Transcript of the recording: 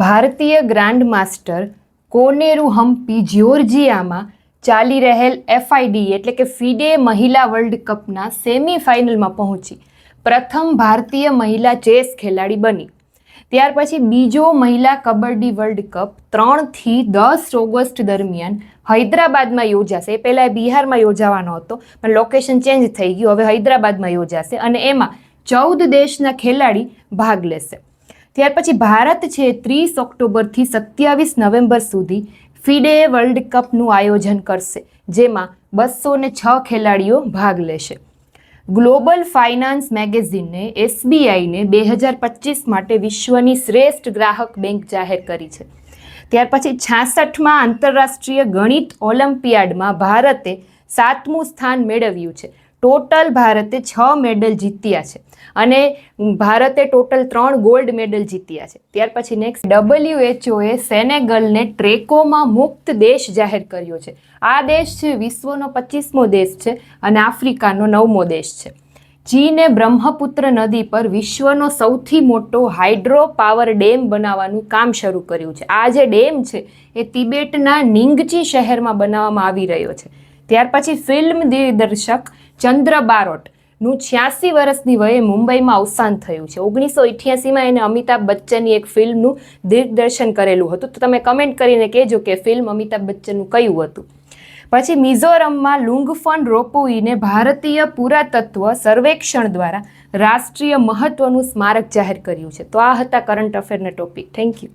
ભારતીય grand master કોનેરુ Hampi જ્યોર્જિયામાં ચાલી રહેલ એફઆઈડી એટલે કે ફિડે મહિલા વર્લ્ડ કપના સેમીફાઇનલમાં પહોંચી પ્રથમ ભારતીય મહિલા ચેસ ખેલાડી બની. ત્યાર પછી બીજો મહિલા કબડ્ડી વર્લ્ડ કપ 3 થી 10 ઓગસ્ટ દરમિયાન હૈદરાબાદમાં યોજાશે. એ પહેલાં બિહારમાં યોજાવાનો હતો પણ લોકેશન ચેન્જ થઈ ગયું, હવે હૈદરાબાદમાં યોજાશે અને એમાં 14 દેશના ખેલાડી ભાગ લેશે. ત્યાર પછી ભારત છે 30 ઓક્ટોબરથી 27 નવેમ્બર સુધી ફિડે વર્લ્ડ કપનું આયોજન કરશે, જેમાં 206 ખેલાડીઓ ભાગ લેશે. ગ્લોબલ ફાઇનાન્સ મેગેઝિને એસબીઆઈને 2025 માટે વિશ્વની શ્રેષ્ઠ ગ્રાહક બેંક જાહેર કરી છે. ત્યાર પછી 66માં આંતરરાષ્ટ્રીય ગણિત ઓલિમ્પિયાડમાં ભારતે 7મું સ્થાન મેળવ્યું છે. ટોટલ ભારતે 6 મેડલ જીત્યા છે અને ભારતે ટોટલ 3 ગોલ્ડ મેડલ જીત્યા છે. ત્યાર પછી નેક્સ્ટ, WHOએ સેનેગલને ટ્રેકોમાં મુક્ત દેશ જાહેર કર્યો છે. આ દેશ છે વિશ્વનો 25મો દેશ છે અને આફ્રિકાનો 9મો દેશ છે. ચીને બ્રહ્મપુત્ર નદી પર વિશ્વનો સૌથી મોટો હાઇડ્રો પાવર ડેમ બનાવવાનું કામ શરૂ કર્યું છે. આ જે ડેમ છે એ તિબેટના નિંગચી શહેરમાં બનાવવામાં આવી રહ્યો છે. ત્યાર પછી ફિલ્મ દિગ્દર્શક ચંદ્ર બારોટનું 86 વર્ષની વયે મુંબઈમાં અવસાન થયું છે. 1988માં એને અમિતાભ બચ્ચનની એક ફિલ્મનું દિગ્દર્શન કરેલું હતું. તો તમે કમેન્ટ કરીને કહેજો કે ફિલ્મ અમિતાભ બચ્ચનનું કયું હતું. પછી મિઝોરમમાં લુંગફન રોપુઈને ભારતીય પુરાતત્વ સર્વેક્ષણ દ્વારા રાષ્ટ્રીય મહત્વનું સ્મારક જાહેર કર્યું છે. તો આ હતા કરંટ અફેરના ટોપિક. Thank you.